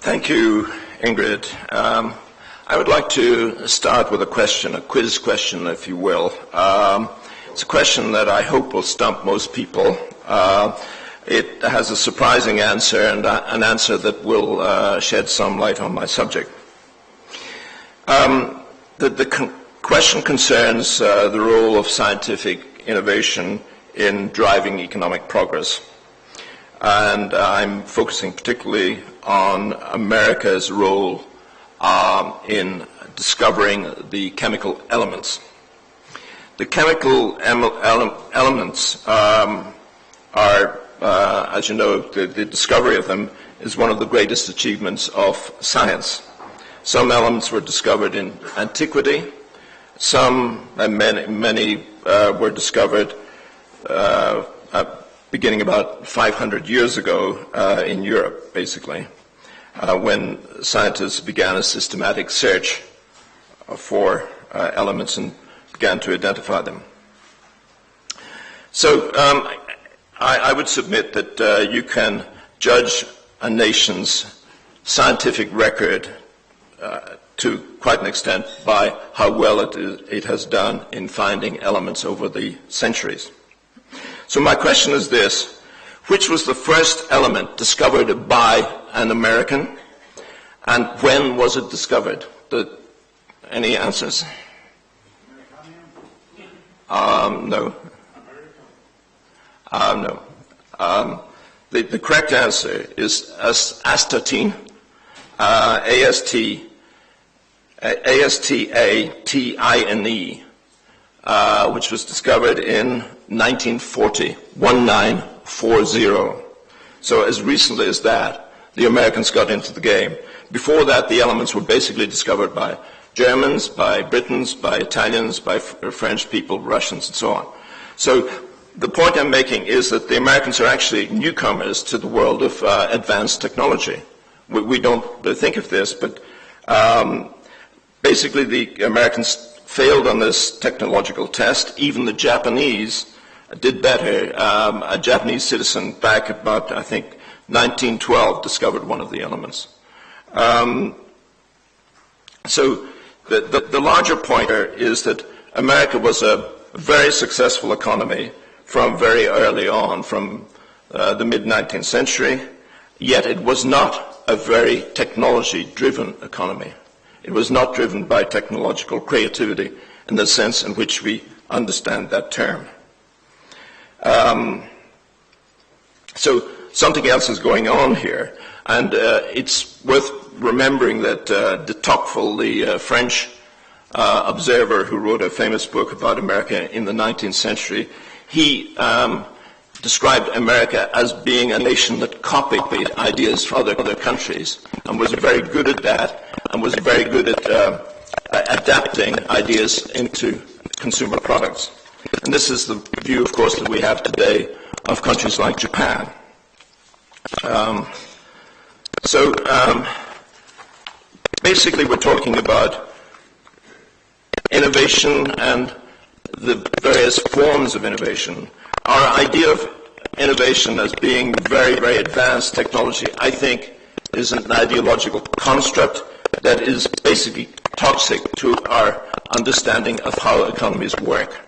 Thank you, Ingrid. I would like to start with a question, a quiz question, if you will. It's a question that I hope will stump most people. It has a surprising answer and an answer that will shed some light on my subject. The question concerns the role of scientific innovation in driving economic progress. And I'm focusing particularly on America's role in discovering the chemical elements. The chemical elements are, as you know, the discovery of them is one of the greatest achievements of science. Some elements were discovered in antiquity. Some, many were discovered beginning about 500 years ago in Europe, basically, when scientists began a systematic search for elements and began to identify them. So I would submit that you can judge a nation's scientific record to quite an extent by how well it has done in finding elements over the centuries. So my question is this: which was the first element discovered by an American, and when was it discovered? Any answers? No. No. The correct answer is astatine, A-S-T-A-T-I-N-E, which was discovered in 1940. So as recently as that, the Americans got into the game. Before that, the elements were basically discovered by Germans, by Britons, by Italians, by French people, Russians, and so on. So the point I'm making is that the Americans are actually newcomers to the world of advanced technology. We don't think of this, but basically the Americans failed on this technological test. Even the Japanese did better. A Japanese citizen back about, I think, 1912 discovered one of the elements. So the larger point here is that America was a very successful economy from very early on, from the mid-19th century, yet it was not a very technology-driven economy. It was not driven by technological creativity in the sense in which we understand that term. So something else is going on here, and it's worth remembering that de Tocqueville, the French observer who wrote a famous book about America in the 19th century, he described America as being a nation that copied ideas from other countries and was very good at that, and was very good at adapting ideas into consumer products. And this is the view, of course, that we have today of countries like Japan. Basically we're talking about innovation and the various forms of innovation. Our idea of innovation as being very, very advanced technology, I think, is an ideological construct that is basically toxic to our understanding of how economies work.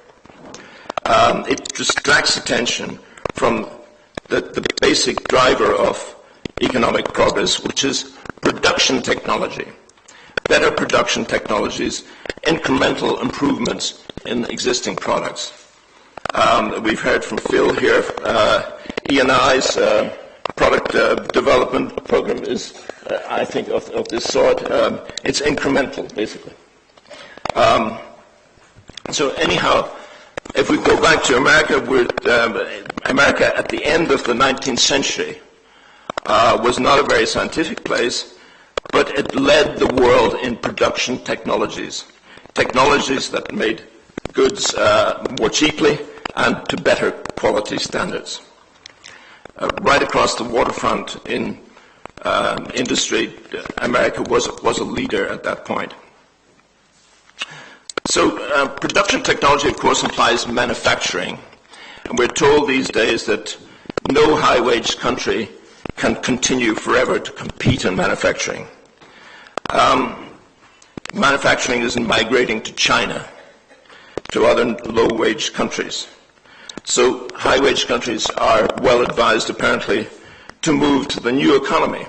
It distracts attention from the basic driver of economic progress, which is production technology. Better production technologies, incremental improvements in existing products. We've heard from Phil here, E&I's product development program is, I think, of this sort. It's incremental, basically. So anyhow, if we go back to America, America at the end of the 19th century was not a very scientific place, but it led the world in production technologies that made goods more cheaply and to better quality standards. Right across the waterfront in industry, America was a leader at that point. So production technology, of course, implies manufacturing. And we're told these days that no high-wage country can continue forever to compete in manufacturing. Manufacturing isn't migrating to China, to other low-wage countries. So high-wage countries are well advised, apparently, to move to the new economy.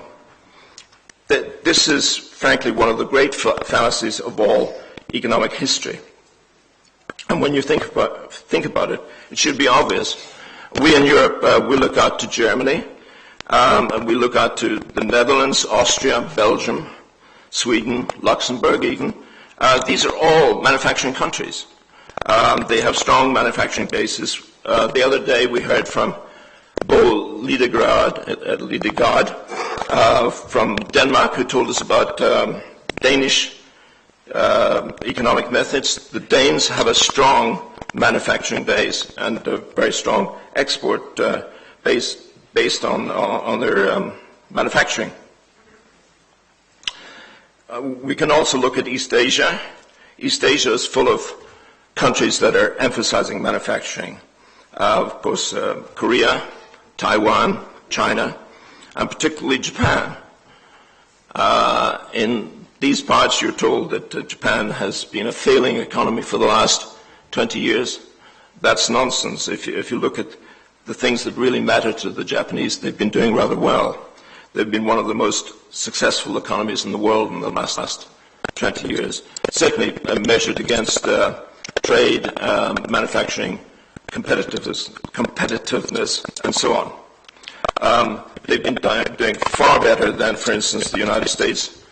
This is, frankly, one of the great fallacies of all economic history. And when you think about it, it should be obvious. We in Europe, we look out to Germany, and we look out to the Netherlands, Austria, Belgium, Sweden, Luxembourg even. These are all manufacturing countries. They have strong manufacturing bases. The other day we heard from Bo Lidegaard from Denmark, who told us about Danish economic methods. The Danes have a strong manufacturing base and a very strong export base based on their manufacturing. We can also look at East Asia. East Asia is full of countries that are emphasizing manufacturing. Of course, Korea, Taiwan, China, and particularly Japan. In these parts, you're told that Japan has been a failing economy for the last 20 years. That's nonsense. If you look at the things that really matter to the Japanese, they've been doing rather well. They've been one of the most successful economies in the world in the last 20 years, certainly measured against trade, manufacturing, competitiveness, and so on. They've been doing far better than, for instance, the United States,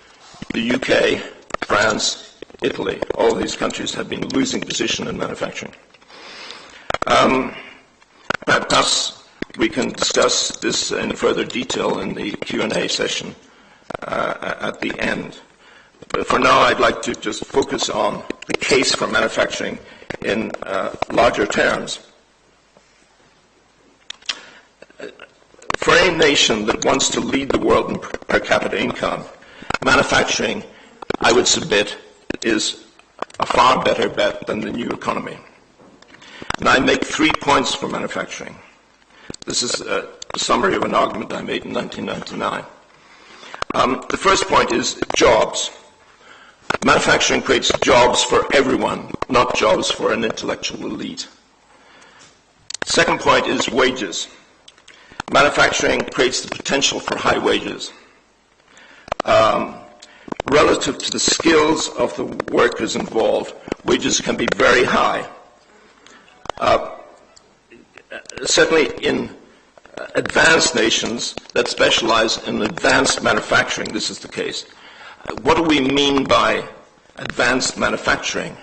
the UK, France, Italy. All these countries have been losing position in manufacturing. Perhaps we can discuss this in further detail in the Q&A session at the end. But for now, I'd like to just focus on the case for manufacturing in larger terms. For any nation that wants to lead the world in per capita income, manufacturing, I would submit, is a far better bet than the new economy. And I make 3 points for manufacturing. This is a summary of an argument I made in 1999. The first point is jobs. Manufacturing creates jobs for everyone, not jobs for an intellectual elite. Second point is wages. Manufacturing creates the potential for high wages. Relative to the skills of the workers involved, wages can be very high. Certainly in advanced nations that specialize in advanced manufacturing, this is the case. What do we mean by advanced manufacturing?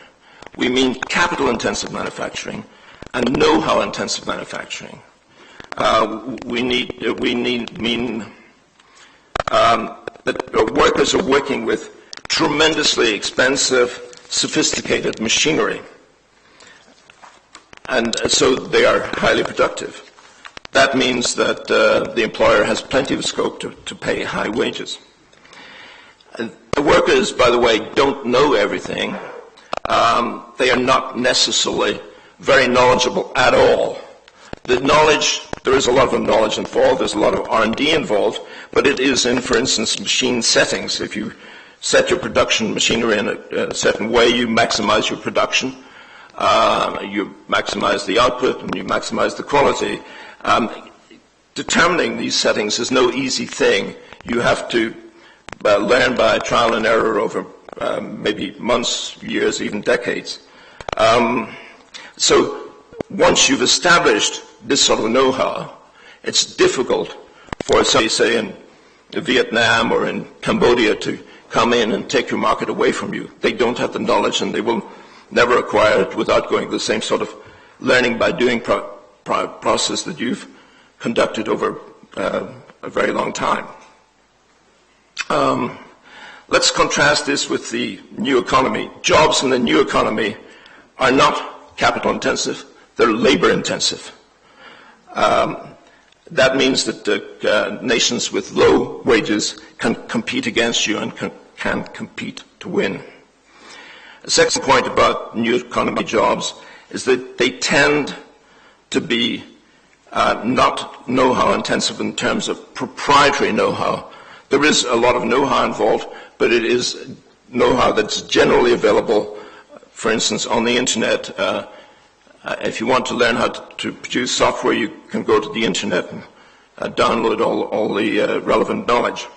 We mean capital-intensive manufacturing and know-how-intensive manufacturing. We mean that workers are working with tremendously expensive, sophisticated machinery. And so they are highly productive. That means that the employer has plenty of scope to pay high wages. The workers, by the way, don't know everything. They are not necessarily very knowledgeable at all. The knowledge, there is a lot of knowledge involved, there's a lot of R&D involved, but it is in, for instance, machine settings. If you set your production machinery in a certain way, you maximize your production. You maximize the output and you maximize the quality. Determining these settings is no easy thing. You have to learn by trial and error over maybe months, years, even decades. So once you've established this sort of know-how, it's difficult for somebody, say, in Vietnam or in Cambodia to come in and take your market away from you. They don't have the knowledge and they will never acquire it without going through the same sort of learning by doing process that you've conducted over a very long time. Let's contrast this with the new economy. Jobs in the new economy are not capital intensive, they're labor intensive. That means that nations with low wages can compete against you and can compete to win. The second point about new economy jobs is that they tend to be not know-how intensive in terms of proprietary know-how. There is a lot of know-how involved, but it is know-how that's generally available, for instance, on the internet. If you want to learn how to produce software, you can go to the internet and download all the relevant knowledge.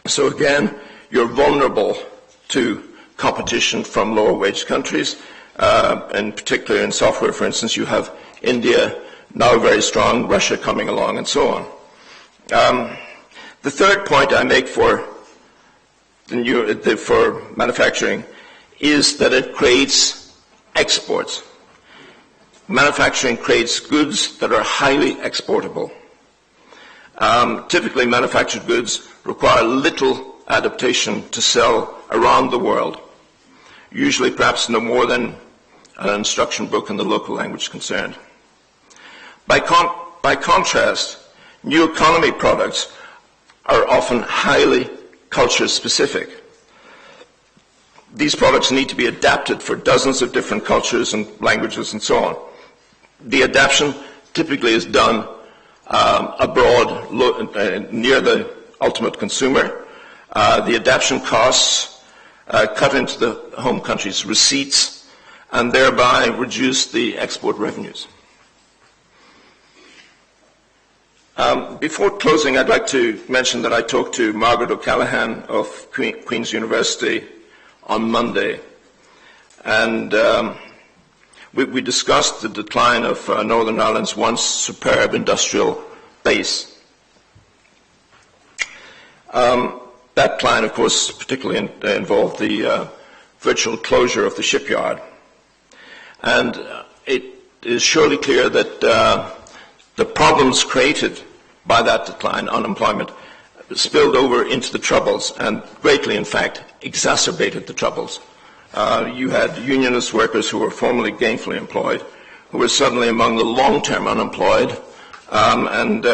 So again, you're vulnerable to competition from lower wage countries, and particularly in software, for instance, you have India now very strong, Russia coming along, and so on. The third point I make for manufacturing is that it creates exports. Manufacturing creates goods that are highly exportable. Typically, manufactured goods require little adaptation to sell around the world, usually perhaps no more than an instruction book in the local language concerned. By contrast, new economy products are often highly culture specific. These products need to be adapted for dozens of different cultures and languages and so on. The adaptation typically is done abroad, near the ultimate consumer. The adaptation costs cut into the home country's receipts and thereby reduce the export revenues. Before closing, I'd like to mention that I talked to Margaret O'Callaghan of Queen's University on Monday, and we discussed the decline of Northern Ireland's once superb industrial base. That decline, of course, particularly involved the virtual closure of the shipyard. And it is surely clear that the problems created by that decline, unemployment, spilled over into the Troubles and greatly, in fact, exacerbated the Troubles. You had unionist workers who were formerly gainfully employed, who were suddenly among the long-term unemployed, and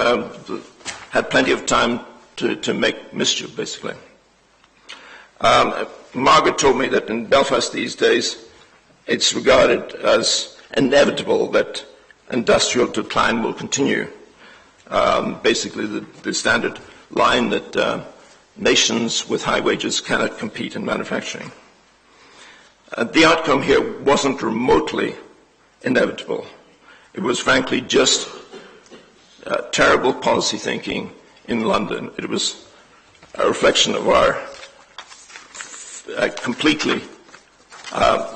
had plenty of time to make mischief, basically. Margaret told me that in Belfast these days, it's regarded as inevitable that industrial decline will continue. Basically, the standard line that nations with high wages cannot compete in manufacturing. The outcome here wasn't remotely inevitable. It was frankly just terrible policy thinking in London. It was a reflection of our completely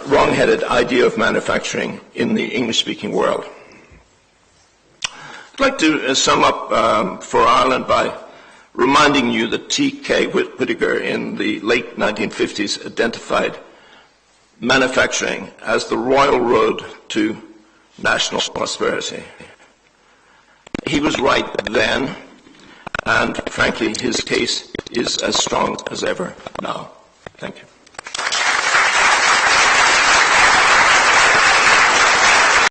wrong-headed idea of manufacturing in the English-speaking world. I'd like to sum up for Ireland by reminding you that T.K. Whittaker in the late 1950s identified manufacturing as the royal road to national prosperity. He was right then, and frankly, his case is as strong as ever now. Thank you.